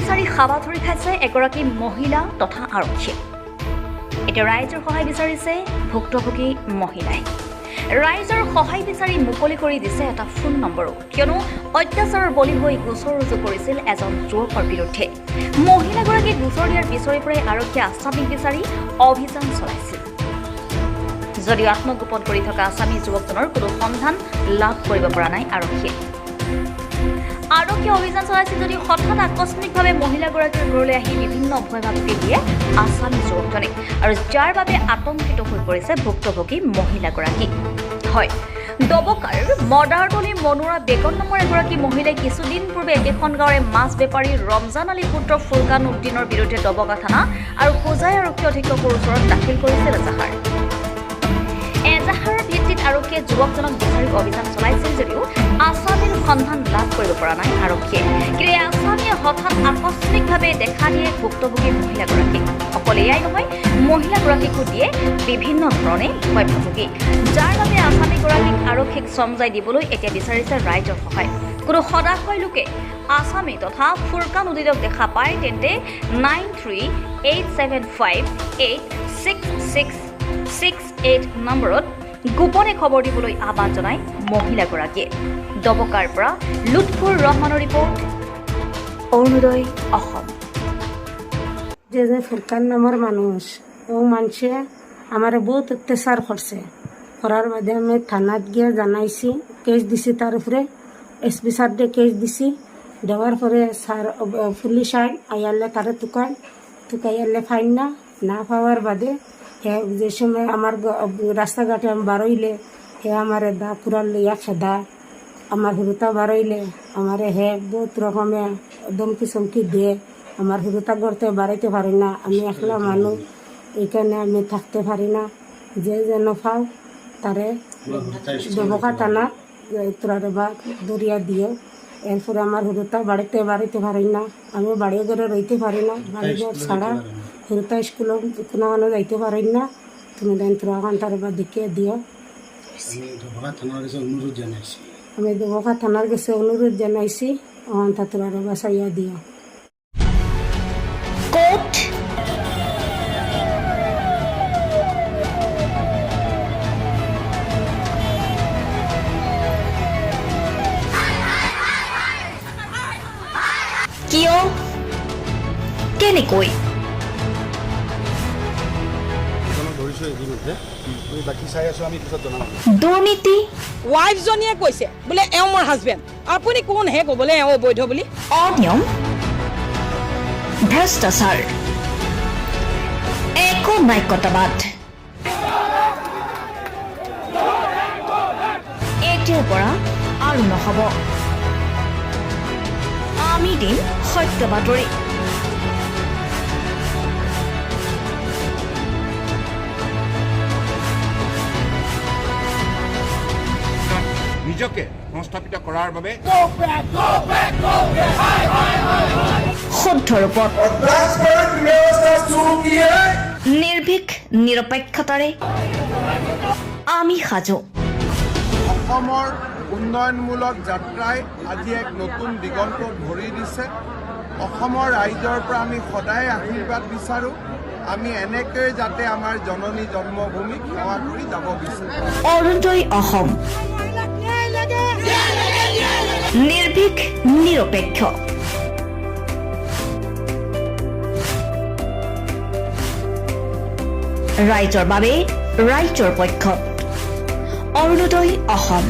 বিচাৰি হাবা ধৰি খাইছে এগৰাকী মহিলা তথা আৰক্ষী। এতিয়া ৰাইজৰ সহায় বিচাৰিছে ভুক্তভোগী মহিলাই। ৰাইজৰ সহায় বিচাৰি মুকলি কৰি দিছে এটা ফোন নম্বৰো, কিয়নো অত্যাচাৰৰ বলি হৈ গোচৰ ৰুজু কৰিছিল এজন যুৱকৰ বিৰুদ্ধে। মহিলাগৰাকীক গোচৰ দিয়াৰ পিছৰে পৰাই আৰক্ষীয়ে আসামীক বিচাৰি অভিযান চলাইছিল। যদিও আত্মগোপন কৰি থকা আসামী যুৱকজনৰ কোনো সন্ধান লাভ কৰিব পৰা নাই আৰক্ষীয়ে। আৰক্ষীয়ে অভিযান চলাইছিল যদিও হঠাৎ আকস্মিকভাৱে মহিলাগৰাকীৰ ঘৰলৈ আহি বিভিন্ন ভয় ভাবুকি দিয়ে আসামী যুৱকজনে, আৰু যাৰ বাবে আতংকিত হৈ পৰিছে ভুক্তভোগী মহিলাগৰাকী। হয়, ডবকাৰ মদাৰতলী মনুৰা বেগম নামৰ এগৰাকী মহিলাই কিছুদিন পূৰ্বে একেখন গাঁৱৰে মাছ বেপাৰী ৰমজান আলী পুত্ৰ ফুৰকান উদ্দিনৰ বিৰুদ্ধে ডবকা থানা আৰু হোজাই আৰক্ষী অধীক্ষকৰ ওচৰত দাখিল কৰিছিল এজাহাৰ। এজাহাৰৰ ভিত্তিত আৰক্ষীয়ে যুৱকজনক বিচাৰি অভিযান চলাইছিল যদিও আসামীৰ সন্ধান লাভ কৰিব পৰা নাই আৰক্ষীয়ে। কিন্তু এই আসামীয়ে হঠাৎ আকস্মিকভাৱে দেখা দিয়ে ভুক্তভোগী মহিলাগৰাকীক। অকল এয়াই নহয়, মহিলাগৰাকীকো দিয়ে বিভিন্ন ধৰণে ভয় ভাবুকি, যাৰ বাবে আসামীগৰাকীক আৰক্ষীক চমজাই দিবলৈ এতিয়া বিচাৰিছে ৰাইজৰ সহায়। কোনো সদাশয় লোকে আসামী তথা ফুৰকান উদ্দিনক দেখা পায় তেন্তে 9387586668 নম্বৰত গোপনে খবৰ দিবলৈ আহ্বান জনায় মহিলাগৰাকীয়ে। ডবকাৰ পৰা লুৎফুৰ ৰহমানৰ ৰিপোৰ্ট, অৰুণোদয় অসম। যে ফুরকান নামের মানুষ ও মানুষে আমার বহুত অত্যাচার করছে, করার বাদে আমি থানাত গিয়ে জানাইছি, কেস দিছি, তার উপরে এসপি স্যার দিয়ে কেস দিছি। দেওয়ার পরে স্যার পুলিশ আইয়ালে তারা তুকাইয়ালে ফাইন না পাওয়ার বাদে যে সময় আমার রাস্তাঘাটে আমি বারইলে হে আমার দা পুরা লইয়া খেদা, আমার হুরুতা বারইলে আমার হে বহুত রকমে ধমকি চমকি দিয়ে। আমার হুরুতা করতে বাড়াইতে পারি না, আমি একলা মানুষ, এইখানে আমি থাকতে পারি না। যে যেন পাও তারে ডবকা টানা তোরারে বা দরিয়া দিয়ে। এরপরে আমার হুরুতা বাড়িতে পারি না, আমি বাড়ি ঘরে রইতে পারি না, বাড়ি ঘর ছাড়া হুরুতা স্কুলে কোনো যাইতে পারি না। তুমি দেন তোরা এখন তার বা দিকে দিও। আমি ডবকা থানার কাছে অনুরোধ জানাইছি, এখন তা তোরা বাসাইয়া দিও। কোর্ট কিয়, কেনেকৈ দুৰ্নীতি? ৱাইফজনীয়ে কৈছে বোলে এওঁ মোৰ হাজবেণ্ড, আপুনি কোন হে ক'বলৈ এওঁ অবৈধ বুলি? অনিয়ম, ভ্ৰষ্টাচাৰ, একো নায়কতাবাদ। এতিয়াৰ পৰা আৰু নহ'ব। আমি দিম সত্য বাতৰি। নিজকে সংস্থাপিত কৰাৰ বাবে শুদ্ধ ৰূপত নিৰ্ভীক নিৰপেক্ষতাৰে আমি সাজু। অসমৰ উন্নয়নমূলক যাত্ৰাই আজি এক নতুন দিগন্ত ভৰি দিছে। অসমৰ ৰাইজৰ পৰা আমি সদায় আশীৰ্বাদ বিচাৰোঁ। আমি এনেকৈ যাতে আমাৰ জননী জন্মভূমিক সেৱা কৰি যাব বিচাৰোঁ। অৰুণোদয় অসম, নিৰ্ভীক নিৰপেক্ষ। ৰাইজৰ বাবে ৰাইজৰ পক্ষত অৰুণোদয় অসম।